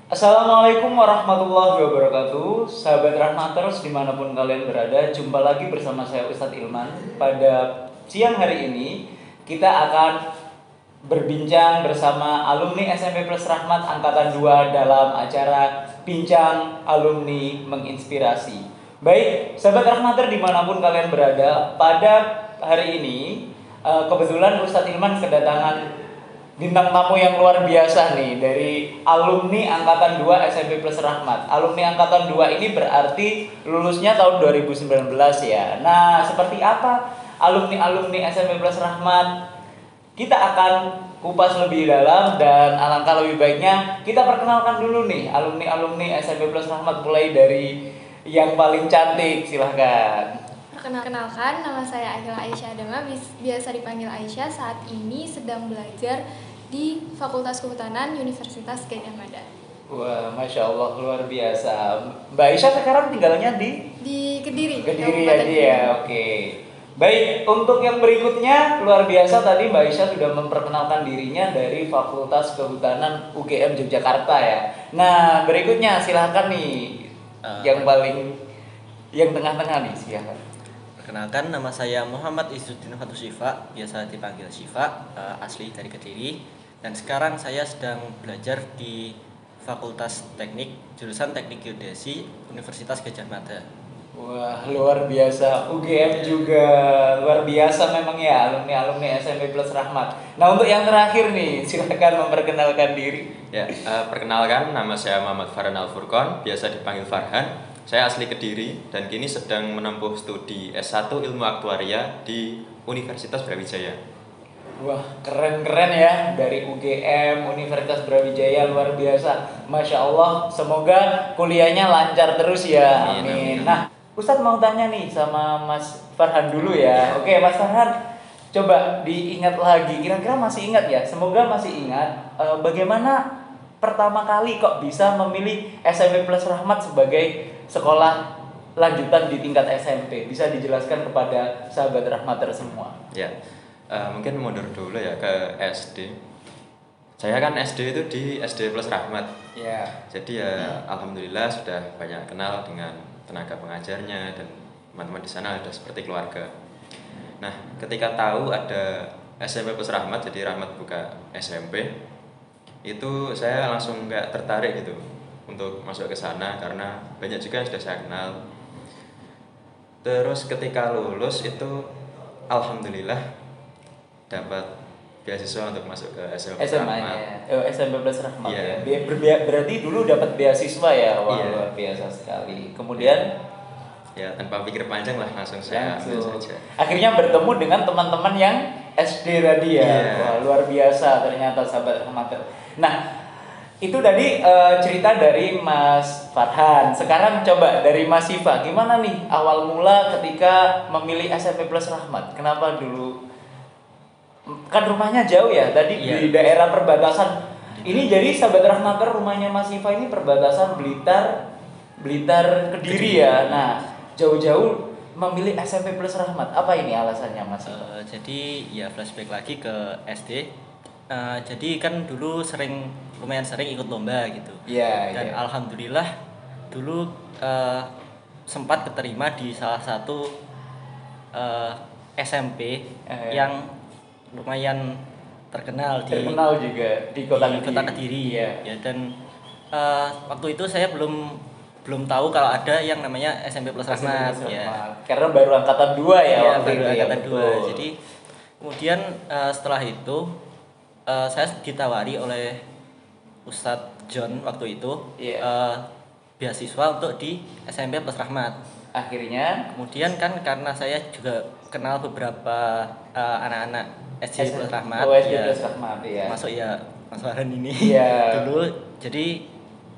Assalamualaikum warahmatullahi wabarakatuh. Sahabat Rahmaters dimanapun kalian berada, jumpa lagi bersama saya Ustadz Ilman. Pada siang hari ini kita akan berbincang bersama alumni SMP Plus Rahmat Angkatan 2 dalam acara Bincang Alumni Menginspirasi. Baik, sahabat Rahmater dimanapun kalian berada, pada hari ini kebetulan Ustadz Ilman kedatangan bintang tamu yang luar biasa nih dari alumni angkatan 2 SMP Plus Rahmat. Alumni angkatan 2 ini berarti lulusnya tahun 2019 ya. Nah, seperti apa alumni-alumni SMP Plus Rahmat? Kita akan kupas lebih dalam dan alangkah lebih baiknya kita perkenalkan dulu nih alumni-alumni SMP Plus Rahmat mulai dari yang paling cantik, silahkan. Perkenalkan, nama saya Ahila Aisyah Adama, biasa dipanggil Aisyah. Saat ini sedang belajar di Fakultas Kehutanan Universitas Gadjah Mada. Wah, Masya Allah, luar biasa. Mbak Aisyah sekarang tinggalnya di Kediri. Kediri aja ya, oke. Baik, untuk yang berikutnya luar biasa tadi Mbak Aisyah sudah memperkenalkan dirinya dari Fakultas Kehutanan UGM Yogyakarta ya. Nah, berikutnya silahkan nih yang tengah-tengah nih silahkan. Perkenalkan, nama saya Muhammad Izzuddin Fatur Syifa, biasa dipanggil Syifa, asli dari Kediri. Dan sekarang saya sedang belajar di Fakultas Teknik, jurusan Teknik Geodesi, Universitas Gadjah Mada. Wah, luar biasa. UGM juga luar biasa memang ya, alumni-alumni SMP Plus Rahmat. Nah, untuk yang terakhir nih, silakan memperkenalkan diri. Ya, perkenalkan, nama saya Muhammad Farhan Al-Furqon, biasa dipanggil Farhan. Saya asli Kediri dan kini sedang menempuh studi S1 Ilmu Aktuaria di Universitas Brawijaya. Wah, keren-keren ya, dari UGM, Universitas Brawijaya, luar biasa. Masya Allah, semoga kuliahnya lancar terus ya, Amin, amin. amin. Nah, Ustadz mau tanya nih sama Mas Farhan dulu ya. Oke, Mas Farhan, coba diingat lagi, kira-kira masih ingat ya? Semoga masih ingat bagaimana pertama kali kok bisa memilih SMP Plus Rahmat sebagai sekolah lanjutan di tingkat SMP. Bisa dijelaskan kepada sahabat Rahmater semua. Ya, mungkin mundur dulu ya ke SD. Saya kan SD itu di SD Plus Rahmat. Ya. Jadi ya alhamdulillah sudah banyak kenal dengan tenaga pengajarnya dan teman-teman di sana ada seperti keluarga. Nah, ketika tahu ada SMP Plus Rahmat, jadi Rahmat buka SMP, itu saya langsung nggak tertarik gitu untuk masuk ke sana karena banyak juga yang sudah saya kenal. Terus ketika lulus itu alhamdulillah dapat beasiswa untuk masuk ke SMP SMA Rahmat. ya. SMP Plus Rahmat Iya. ya. Berarti dulu dapat beasiswa ya. Wah, Iya. luar biasa sekali. Kemudian Ya tanpa pikir panjang lah langsung saya ambil langsung saja. akhirnya bertemu dengan teman-teman yang SD tadi ya. Iya. Wah, luar biasa ternyata sahabat Rahmater. Nah, itu tadi cerita dari Mas Farhan. Sekarang coba dari Mas Siva, gimana nih awal mula ketika memilih SMP Plus Rahmat? Kenapa dulu? Kan rumahnya jauh ya, tadi Iya. di daerah perbatasan. Ini jadi sahabat Rahmater, rumahnya Mas Siva ini perbatasan Blitar Kediri ya. Nah, jauh-jauh memilih SMP Plus Rahmat. Apa ini alasannya Mas Siva? Jadi ya flashback lagi ke SD. Jadi kan dulu lumayan sering ikut lomba gitu. Iya, Dan iya. alhamdulillah dulu sempat keterima di salah satu SMP yang lumayan terkenal Terkenal juga di kota Kediri. Iya. Ya, dan waktu itu saya belum tahu kalau ada yang namanya SMP Plus Rahmat ya. Karena baru angkatan 2 ya, Iya, waktu baru itu ya, angkatan 2. betul. Jadi kemudian setelah itu saya ditawari oleh Ustadz John waktu itu Iya. beasiswa untuk di SMP Plus Rahmat. Akhirnya Kemudian kan karena saya juga kenal beberapa anak-anak SD Plus Rahmat, SD ya, Plus Rahmat ya. masuk ya Mas Farhan ini Iya. dulu. Jadi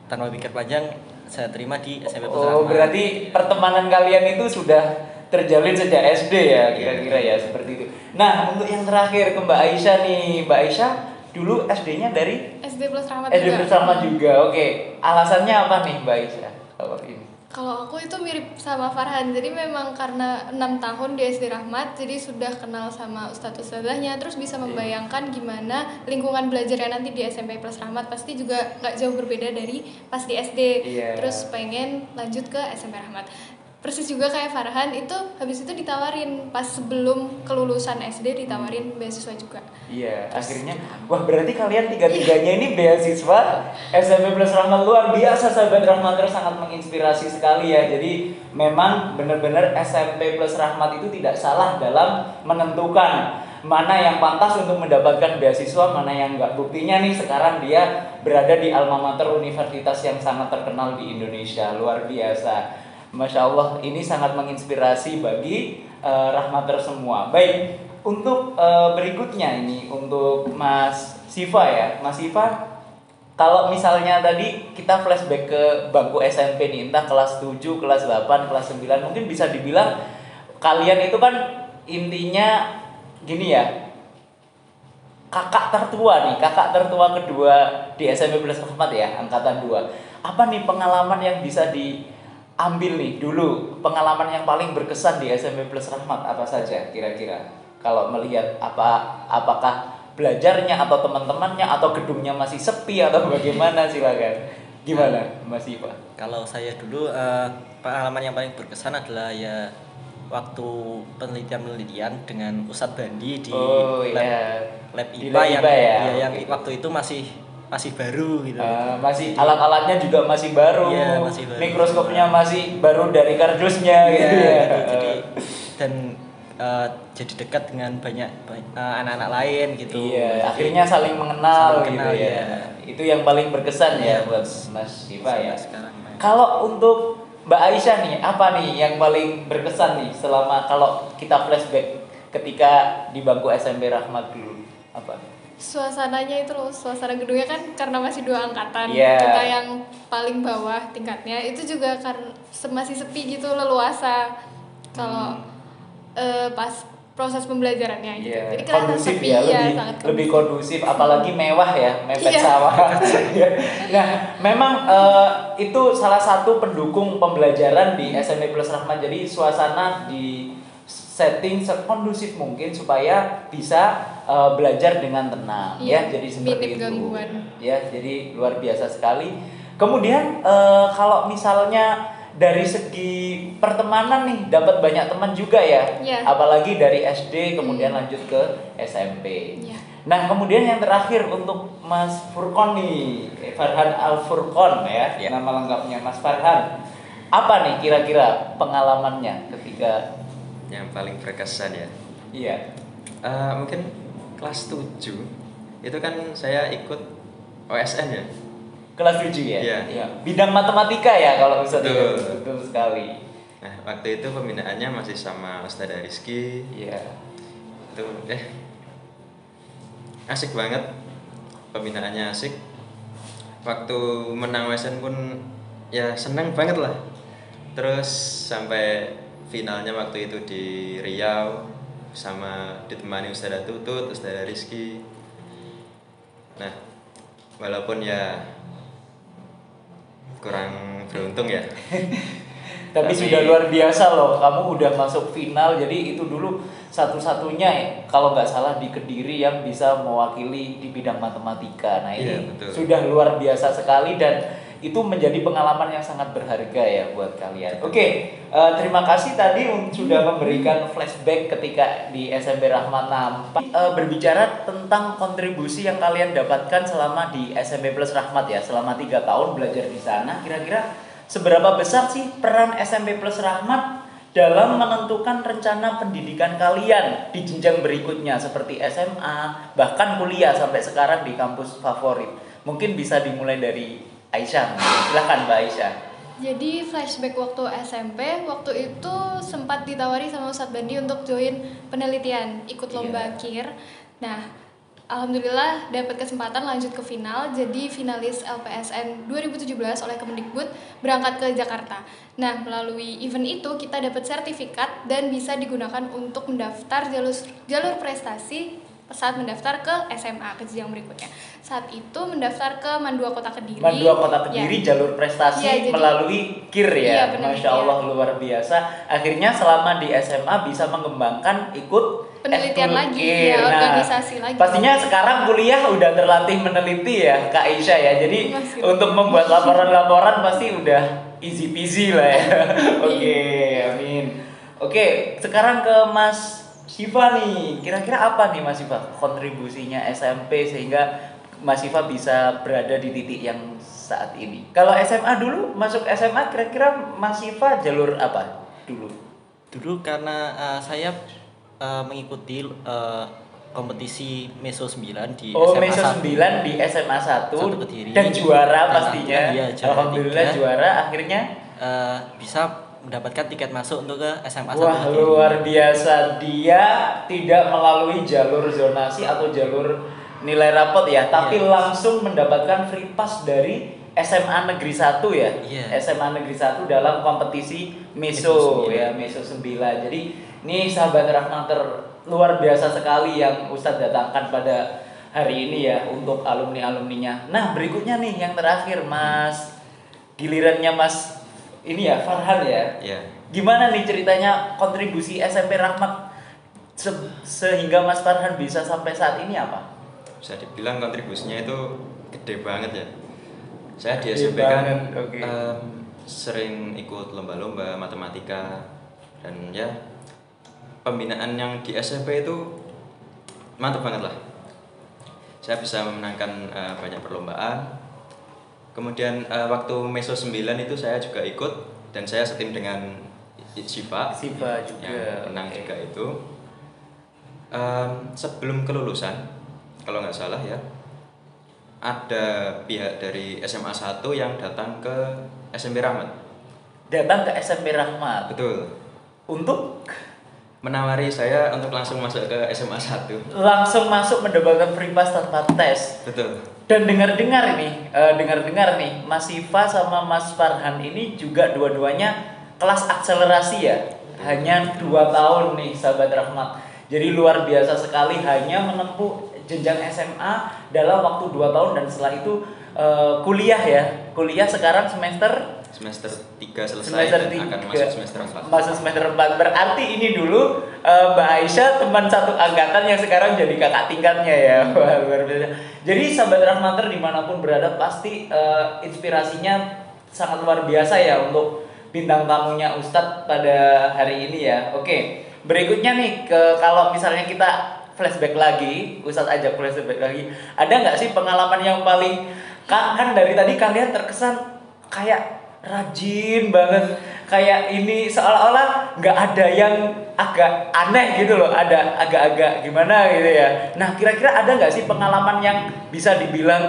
tanpa pikir panjang saya terima di SMP Plus Oh, Rahmat. berarti pertemanan kalian itu sudah terjalin sejak SD ya, kira-kira ya seperti itu. Nah, untuk yang terakhir ke Mbak Aisyah nih. Mbak Aisyah dulu SD-nya dari SD Plus Rahmat SD juga. Plus Rahmat juga. Oke, alasannya apa nih Mbak Aisyah kalau ini? Kalau aku itu mirip sama Farhan, jadi memang karena 6 tahun di SD Rahmat, jadi sudah kenal sama ustadz-ustadzahnya, terus bisa membayangkan gimana lingkungan belajarnya nanti di SMP Plus Rahmat, pasti juga nggak jauh berbeda dari pas di SD. Iya. Terus pengen lanjut ke SMP Rahmat. Persis juga kayak Farhan, itu habis itu ditawarin pas sebelum kelulusan SD, ditawarin beasiswa juga. Iya, akhirnya wah berarti kalian tiga-tiganya ini beasiswa SMP Plus Rahmat. Luar biasa sahabat Rahmaters, sangat menginspirasi sekali ya. Jadi memang benar-benar SMP Plus Rahmat itu tidak salah dalam menentukan mana yang pantas untuk mendapatkan beasiswa, mana yang enggak. Buktinya nih sekarang dia berada di alma mater universitas yang sangat terkenal di Indonesia. Luar biasa. Masya Allah, ini sangat menginspirasi bagi Rahmater semua. Baik, untuk berikutnya ini untuk Mas Siva ya. Mas Siva, kalau misalnya tadi kita flashback ke bangku SMP nih, entah kelas 7, kelas 8, kelas 9, mungkin bisa dibilang kalian itu kan intinya gini ya, kakak tertua kedua di SMP Plus Rahmat ya, angkatan 2. Apa nih pengalaman yang bisa diambil nih dulu, pengalaman yang paling berkesan di SMP Plus Rahmat apa saja kira-kira? Kalau melihat apakah belajarnya atau teman-temannya atau gedungnya masih sepi atau bagaimana, silakan. Gimana Mas Iva? Kalau saya dulu pengalaman yang paling berkesan adalah ya waktu penelitian dengan Ustadz Bandi di lab Di IPA lab yang IPA ya? yang Oke. waktu itu masih baru gitu. Masih alat-alatnya juga masih baru, Iya, masih baru. mikroskopnya masih baru dari kardusnya gitu Iya, ya. gitu. Dan jadi dekat dengan banyak anak-anak lain gitu. Iya, Jadi, akhirnya saling mengenal saling gitu kenal, ya. ya. Itu yang paling berkesan ya Iya. buat Mas Siva ya. sekarang. Kalau untuk Mbak Aisyah nih, apa nih yang paling berkesan nih selama kalau kita flashback ketika di bangku SMP Rahmat dulu? Apa? Suasananya itu loh, suasana gedungnya kan karena masih 2 angkatan. Iya. Kita yang paling bawah tingkatnya itu juga karena masih sepi gitu, leluasa. Kalau pas proses pembelajarannya gitu. Iya, Jadi kelihatan kondusif sepi, ya, iya, lebih sangat lebih kondusif, apalagi mewah ya, mepet Iya. sawah. Nah, memang itu salah satu pendukung pembelajaran di SMP Plus Rahmat. Jadi suasana di setting sekondusif mungkin supaya bisa belajar dengan tenang ya. Iya, Jadi seperti minim itu. gangguan. Ya, jadi luar biasa sekali. Kemudian kalau misalnya dari segi pertemanan nih dapat banyak teman juga ya. Iya. Apalagi dari SD kemudian lanjut ke SMP. Iya. Nah, kemudian yang terakhir untuk Mas Furqon nih, Farhan Al Furqon ya, Ya. nama lengkapnya Mas Farhan. Apa nih kira-kira pengalamannya ketika Yang paling berkesan ya. iya, Mungkin kelas 7 itu kan saya ikut OSN ya. kelas 7 ya? Iya. Iya. Bidang matematika ya kalau bisa Betul. dilihat. Betul sekali. Nah, waktu itu pembinaannya masih sama Ustadz Rizky. Iya. Itu asik banget, pembinaannya asik. Waktu menang OSN pun ya senang banget lah. Terus sampai finalnya waktu itu di Riau sama ditemani Ustadz Tutut, Ustadz Rizky. Nah, walaupun ya kurang beruntung ya. Tapi sudah luar biasa loh, kamu udah masuk final, jadi itu dulu satu-satunya ya, kalau nggak salah di Kediri yang bisa mewakili di bidang matematika. Nah Iya, ini betul. sudah luar biasa sekali dan itu menjadi pengalaman yang sangat berharga ya buat kalian. Oke, terima kasih tadi sudah memberikan flashback ketika di SMP Rahmat Nampak. Berbicara tentang kontribusi yang kalian dapatkan selama di SMP Plus Rahmat ya, selama 3 tahun belajar di sana, kira-kira seberapa besar sih peran SMP Plus Rahmat dalam menentukan rencana pendidikan kalian di jenjang berikutnya seperti SMA, bahkan kuliah sampai sekarang di kampus favorit? Mungkin bisa dimulai dari Aisyah. Silahkan Mbak Aisyah. Jadi flashback waktu SMP, waktu itu sempat ditawari sama Ustadz Bandi untuk join penelitian, ikut lomba KIR. Nah, alhamdulillah dapat kesempatan lanjut ke final, jadi finalis LPSN 2017 oleh Kemendikbud, berangkat ke Jakarta. Nah, melalui event itu kita dapat sertifikat dan bisa digunakan untuk mendaftar jalur prestasi saat mendaftar ke SMA ke jenjang berikutnya. Saat itu mendaftar ke Mandua Kota Kediri. Mandua Kota Kediri ya. jalur prestasi Ya, jadi, melalui KIR ya. Iya, benar, Masya Allah luar biasa. Akhirnya selama di SMA bisa mengembangkan ikut penelitian lagi KIR. ya, organisasi lagi. Pastinya sekarang kuliah udah terlatih meneliti ya Kak Isya ya. Jadi Masih. untuk membuat laporan-laporan pasti udah easy peasy lah ya. Oke, amin. Oke, sekarang ke Mas Syifa nih. Kira-kira apa nih Mas Syifa kontribusinya SMP sehingga Mas Syifa bisa berada di titik yang saat ini? Kalau SMA dulu, masuk SMA kira-kira Mas Syifa jalur apa dulu? Dulu karena saya mengikuti kompetisi Meso 9 di Oh, SMA Meso 1. 9 di SMA 1 Satu Kediri. dan juara Dan pastinya. iya, juara Alhamdulillah 3. juara akhirnya. Bisa mendapatkan tiket masuk untuk ke SMA 1 Wah, Kediri. luar biasa. Dia tidak melalui jalur zonasi atau jalur nilai rapot ya, tapi Iya. langsung mendapatkan free pass dari SMA Negeri 1 ya. Iya. SMA Negeri 1 dalam kompetisi Meso Meso 9. ya, Meso 9. Jadi, ini sahabat Rahmater luar biasa sekali yang Ustadz datangkan pada hari ini ya untuk alumni-alumninya. Nah, berikutnya nih yang terakhir Mas, gilirannya Mas ini ya Farhan ya. Ya. Gimana nih ceritanya kontribusi SMP Rahmat sehingga Mas Farhan bisa sampai saat ini apa? Bisa dibilang kontribusinya itu gede banget ya. Saya di Gede SMP kan banget, oke. sering ikut lomba-lomba matematika dan ya pembinaan yang di SMP itu mantap banget lah. Saya bisa memenangkan banyak perlombaan. Kemudian waktu Meso 9 itu saya juga ikut dan saya setim dengan Syifa Syifa juga. yang menang Oke. juga itu. Sebelum kelulusan kalau nggak salah ya, ada pihak dari SMA 1 yang datang ke SMP Rahmat. Datang ke SMP Rahmat Betul. untuk Menawari saya untuk langsung masuk ke SMA 1. langsung masuk mendapatkan free pass tanpa tes. Betul. Dan dengar-dengar nih, Mas Syifa sama Mas Farhan ini juga dua-duanya kelas akselerasi ya. Hanya 2 tahun nih sahabat Rahmat. Jadi luar biasa sekali hanya menempuh jenjang SMA dalam waktu 2 tahun dan setelah itu kuliah ya. Kuliah sekarang semester 3 selesai semester dan 3 akan masuk semester 4. Masuk semester 4. Berarti ini dulu Mbak Aisyah teman satu angkatan yang sekarang jadi kakak tingkatnya ya. Wah, luar biasa. Jadi sahabat Rahmater dimanapun berada pasti inspirasinya sangat luar biasa ya untuk bintang tamunya Ustadz pada hari ini ya. Oke, berikutnya nih kalau misalnya kita flashback lagi, Ustadz ajak flashback lagi. Ada nggak sih pengalaman yang paling kan dari tadi kalian terkesan kayak rajin banget, kayak ini seolah-olah nggak ada yang agak aneh gitu loh, ada agak-agak gimana gitu ya. Nah, kira-kira ada nggak sih pengalaman yang bisa dibilang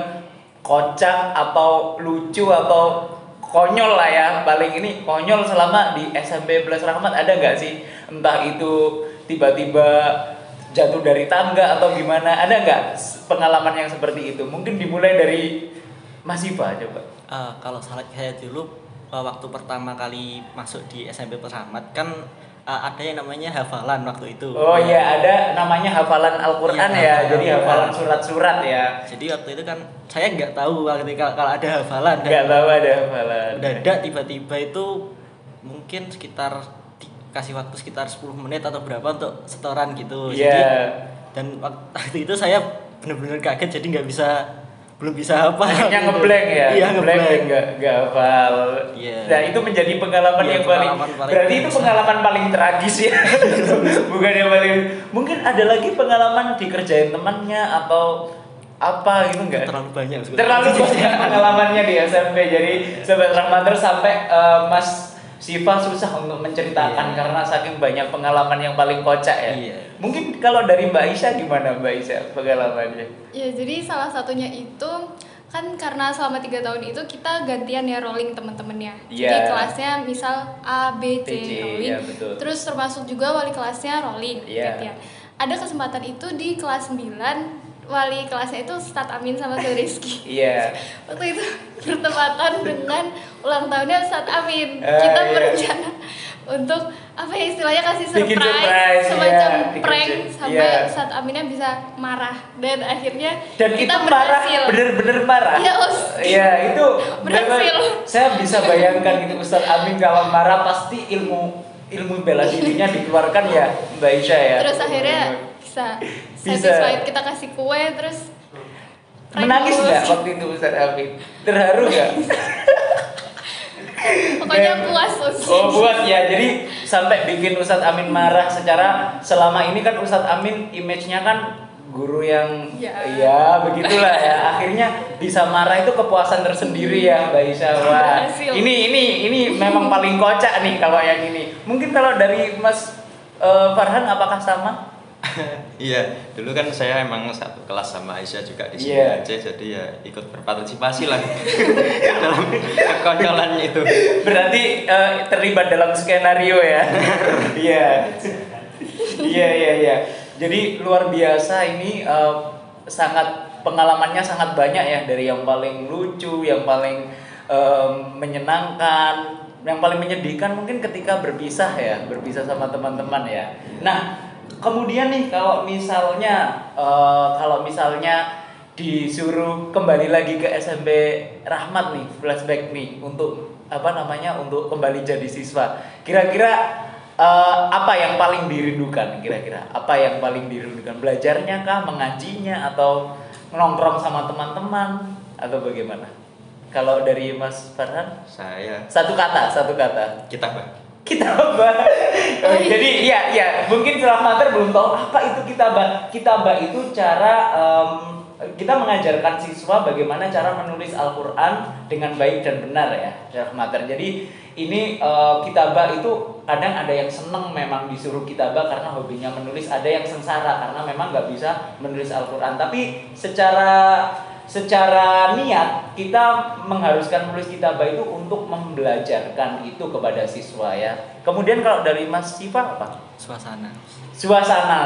kocak atau lucu atau konyol lah ya, paling ini konyol selama di SMP Plus Rahmat ada nggak sih? Entah itu tiba-tiba jatuh dari tangga atau gimana, ada nggak pengalaman yang seperti itu? Mungkin dimulai dari Mas Syifa coba. Kalau saya dulu waktu pertama kali masuk di SMP Rahmat kan ada yang namanya hafalan waktu itu. Oh iya, ada namanya hafalan Al-Quran Iya, ya, hafalan jadi Al-Quran. hafalan surat-surat ya. Jadi waktu itu kan saya nggak tahu kalau ada hafalan. Nggak tahu ada hafalan. Mendadak tiba-tiba itu mungkin sekitar kasih waktu sekitar 10 menit atau berapa untuk setoran gitu. Iya. Jadi dan waktu itu saya benar-benar kaget jadi belum bisa hafal. Akhirnya ngeblank ya. Iya, ngeblank ngeblank. nggak hafal. Iya. Nah, itu menjadi pengalaman Iya, yang paling pengalaman paling berarti itu berkesan. pengalaman paling tragis ya. Bukan yang paling mungkin ada lagi pengalaman dikerjain temannya atau apa gitu enggak? Terlalu banyak sebenarnya. Terlalu banyak pengalamannya di SMP. Jadi Sobat Rahmater sampai Mas Syifa susah untuk menceritakan Iya. karena saking banyak pengalaman yang paling kocak ya. Iya. Mungkin kalau dari Mbak Aisyah gimana Mbak Aisyah pengalamannya? Ya, jadi salah satunya itu kan karena selama 3 tahun itu kita gantian ya rolling teman-temannya. Iya. Jadi kelasnya misal A, B, C, C, rolling. iya, betul. Terus termasuk juga wali kelasnya rolling Iya. gantian. Ada kesempatan itu di kelas 9 wali kelasnya itu Ustadz Amin sama Ustadz Rizky. Iya. Waktu itu bertepatan dengan ulang tahunnya Ustadz Amin. Ah, Kita iya. berencana untuk apa ya istilahnya kasih Bikin surprise, semacam iya, prank dikasih, sampai iya. Ustadz Aminah bisa marah dan akhirnya Dan kita itu marah, berhasil. bener-bener marah. Iya, Iya, itu Berhasil. saya bisa bayangkan gitu Ustadz Amin kalau marah pasti ilmu bela dirinya dikeluarkan ya Mbak Isya ya. Terus akhirnya bisa Bisa. satisfied, kita kasih kue terus prank Menangis terus. nggak waktu itu Ustadz Amin? Terharu nggak? Pokoknya Dan- puas Ustadz. Oh puas ya, jadi sampai bikin Ustadz Amin marah secara selama ini kan Ustadz Amin image-nya kan guru yang Ya. begitulah ya. Akhirnya bisa marah itu kepuasan tersendiri ya Mbak Isya. Wah, Berhasil. ini memang paling kocak nih kalau yang ini. Mungkin kalau dari Mas Farhan apakah sama? Iya, dulu kan saya emang satu kelas sama Aisyah juga di sini Iya. aja, jadi ya ikut berpartisipasi lah dalam kekonyolan itu. Berarti terlibat dalam skenario ya. Iya. Iya. Jadi luar biasa ini sangat pengalamannya sangat banyak ya, dari yang paling lucu, yang paling menyenangkan, yang paling menyedihkan mungkin ketika berpisah sama teman-teman ya. Nah, kemudian nih kalau misalnya disuruh kembali lagi ke SMP Rahmat nih, flashback nih untuk untuk kembali jadi siswa. Kira-kira apa yang paling dirindukan? Apa yang paling dirindukan? Belajarnya kah, mengajinya, atau nongkrong sama teman-teman, atau bagaimana? Kalau dari Mas Farhan, Saya satu kata. kitabah. Kitabah. Jadi ya mungkin Rahmater belum tahu apa itu kitabah. Kitabah itu cara kita mengajarkan siswa bagaimana cara menulis Al-Qur'an dengan baik dan benar ya, Rahmater. Jadi ini kitabah itu kadang ada yang seneng memang disuruh kitabah karena hobinya menulis, ada yang sengsara karena memang nggak bisa menulis Al-Qur'an. Tapi secara niat kita mengharuskan menulis kitabah itu untuk membelajarkan itu kepada siswa ya. Kemudian kalau dari Mas Siva apa? Suasana,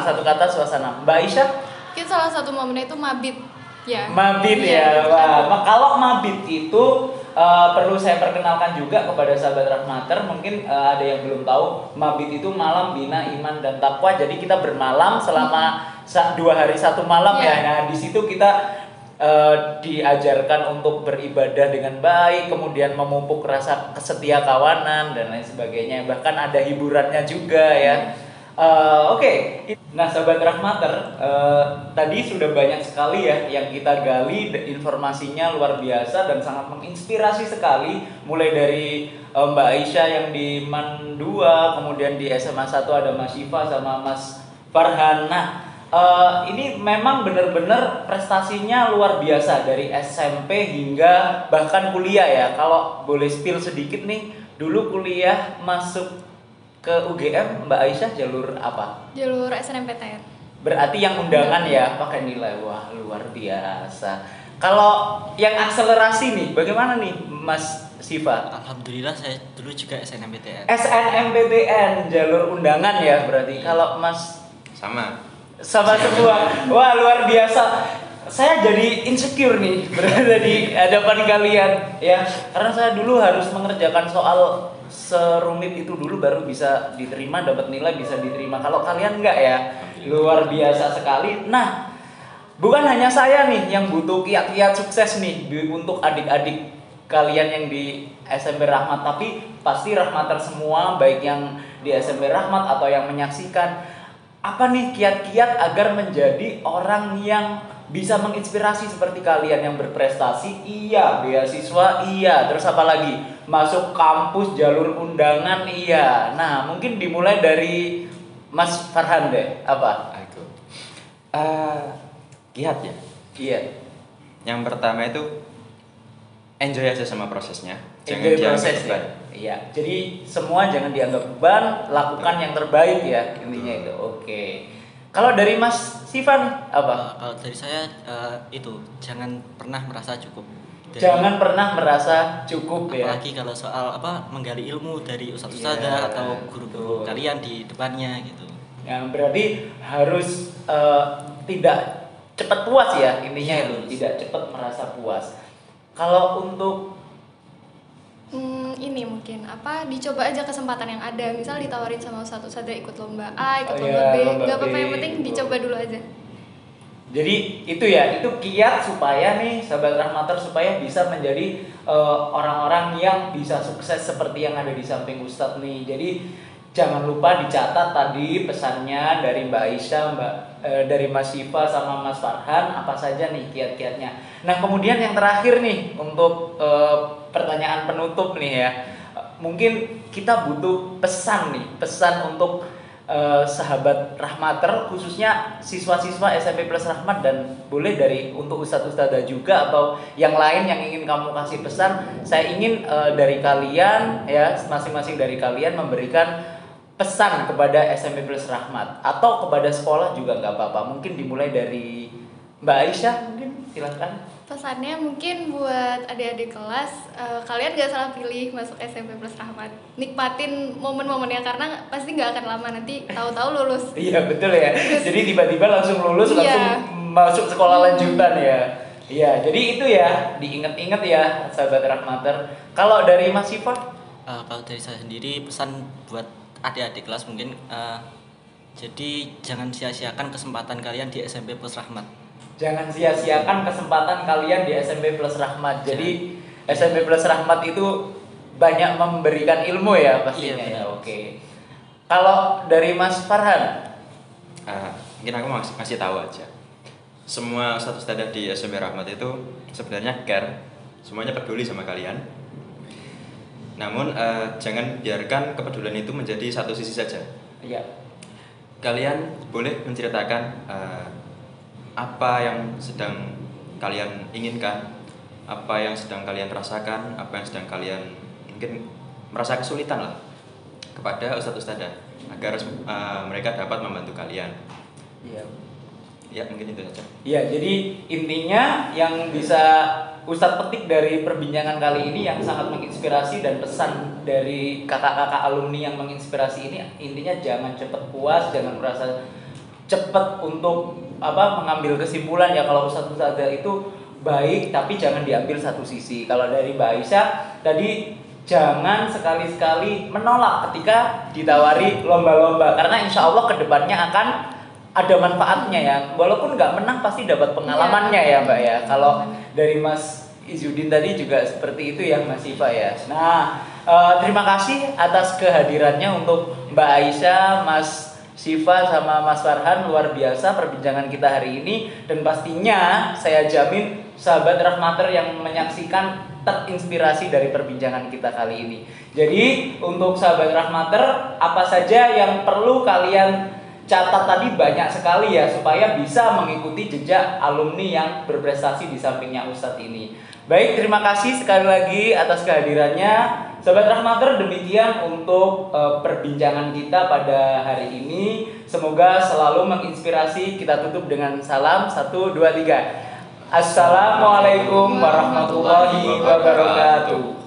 satu kata suasana. Mbak Aisyah? Mungkin salah satu momennya itu mabit ya. Mabit ya. Wah, kalau mabit itu perlu saya perkenalkan juga kepada sahabat Rahmater. Mungkin ada yang belum tahu, mabit itu malam bina iman dan takwa. Jadi kita bermalam selama 2 hari 1 malam ya. Nah, di situ kita diajarkan untuk beribadah dengan baik, kemudian memupuk rasa kesetia kawanan dan lain sebagainya. Bahkan ada hiburannya juga ya. Oke. Nah, sahabat Rahmater, tadi sudah banyak sekali ya yang kita gali, informasinya luar biasa dan sangat menginspirasi sekali. Mulai dari Mbak Aisyah yang di MAN 2, kemudian di SMA 1 ada Mas Syifa sama Mas Farhan. Nah, ini memang benar-benar prestasinya luar biasa dari SMP hingga bahkan kuliah ya. Kalau boleh spill sedikit nih, dulu kuliah masuk ke UGM Mbak Aisyah jalur apa? Jalur SNMPTN. Berarti yang undangan ya pakai nilai, wah luar biasa. Kalau yang akselerasi nih, bagaimana nih Mas Siva? Alhamdulillah saya dulu juga SNMPTN. SNMPTN jalur undangan ya berarti. Kalau Mas Sama. sama semua, wah luar biasa. Saya jadi insecure nih berada di hadapan kalian ya, karena saya dulu harus mengerjakan soal serumit itu dulu baru bisa diterima, dapat nilai bisa diterima. Kalau kalian enggak ya, luar biasa sekali. Nah, bukan hanya saya nih yang butuh kiat-kiat sukses nih untuk adik-adik kalian yang di SMP Rahmat, tapi pasti Rahmater semua, baik yang di SMP Rahmat atau yang menyaksikan. Apa nih kiat-kiat agar menjadi orang yang bisa menginspirasi seperti kalian yang berprestasi? Iya, beasiswa iya, terus apa lagi? Masuk kampus jalur undangan iya. Nah, mungkin dimulai dari Mas Farhan deh. Apa? Aku. Kiat ya. Iya. Yang pertama itu enjoy aja sama prosesnya. Enjoy dianggap proses beban. ya. Iya. Jadi semua jangan dianggap beban, lakukan yang terbaik ya intinya itu. Oke. Kalau dari Mas Sivan apa? Kalau dari saya itu jangan pernah merasa cukup. Jangan pernah merasa cukup ya. Apalagi kalau soal menggali ilmu dari ustadz-ustadzah Iya, atau guru-guru betul. kalian di depannya gitu. Yang berarti harus tidak cepat puas ya intinya itu, tidak cepat merasa puas. Kalau untuk ini mungkin dicoba aja kesempatan yang ada, misal ditawarin sama Ustadz ikut lomba A, ikut Oh lomba iya, B, lomba nggak apa-apa, B, yang penting gitu. dicoba dulu aja. Jadi itu ya, itu kiat supaya nih sahabat Rahmater supaya bisa menjadi orang-orang yang bisa sukses seperti yang ada di samping Ustadz nih. Jadi jangan lupa dicatat tadi pesannya dari Mbak Aisyah, dari Mas Siva sama Mas Farhan, apa saja nih kiat-kiatnya. Nah kemudian yang terakhir nih untuk pertanyaan penutup nih ya, mungkin kita butuh pesan untuk sahabat Rahmater, khususnya siswa-siswa SMP Plus Rahmat, dan boleh untuk ustadz-ustadzah juga atau yang lain yang ingin kamu kasih pesan. Saya ingin dari kalian ya, masing-masing dari kalian memberikan pesan kepada SMP Plus Rahmat atau kepada sekolah juga nggak apa-apa. Mungkin dimulai dari Mbak Aisyah, mungkin silakan. Pesannya mungkin buat adik-adik kelas, kalian gak salah pilih masuk SMP Plus Rahmat. Nikmatin momen-momennya karena pasti gak akan lama, nanti tahu-tahu lulus. Iya betul ya. Jadi tiba-tiba langsung lulus, Iya. langsung masuk sekolah lanjutan ya. Iya, jadi itu ya, diingat-ingat ya sahabat Rahmater. Kalau dari Mas Siva? Kalau dari saya sendiri, pesan buat adik-adik kelas mungkin, jadi jangan sia-siakan kesempatan kalian di SMP Plus Rahmat. Jangan sia-siakan kesempatan kalian di SMP Plus Rahmat. Jadi SMP Plus Rahmat itu banyak memberikan ilmu ya pastinya. Iya, ya. Oke. Kalau dari Mas Farhan? Mungkin aku masih tahu aja. Semua ustadz-ustadzah di SMP Rahmat itu sebenarnya care, semuanya peduli sama kalian. Namun jangan biarkan kepedulian itu menjadi satu sisi saja. Iya. Kalian boleh menceritakan apa yang sedang kalian inginkan, apa yang sedang kalian rasakan, apa yang sedang kalian mungkin merasa kesulitan lah kepada ustadz-ustadzah agar mereka dapat membantu kalian. Iya. Ya mungkin itu saja. Iya, jadi intinya yang bisa Ustadz petik dari perbincangan kali ini yang sangat menginspirasi, dan pesan dari kakak-kakak alumni yang menginspirasi ini, intinya jangan cepat puas, jangan merasa cepat untuk mengambil kesimpulan ya. Kalau ustadz-ustadzah itu baik, tapi jangan diambil satu sisi. Kalau dari Mbak Aisyah tadi, jangan sekali-sekali menolak ketika ditawari lomba-lomba, karena insya Allah kedepannya akan ada manfaatnya ya. Walaupun nggak menang pasti dapat pengalamannya ya Mbak ya. Kalau dari Mas Izudin tadi juga seperti itu ya Mas Siva ya. Nah terima kasih atas kehadirannya untuk Mbak Aisyah, Mas Siva sama Mas Farhan. Luar biasa perbincangan kita hari ini, dan pastinya saya jamin sahabat Rahmater yang menyaksikan terinspirasi dari perbincangan kita kali ini. Jadi untuk sahabat Rahmater, apa saja yang perlu kalian catat tadi banyak sekali ya, supaya bisa mengikuti jejak alumni yang berprestasi di sampingnya Ustadz ini. Baik, terima kasih sekali lagi atas kehadirannya. Sahabat Rahmater, demikian untuk perbincangan kita pada hari ini. Semoga selalu menginspirasi. Kita tutup dengan salam 1, 2, 3. Assalamualaikum warahmatullahi wabarakatuh.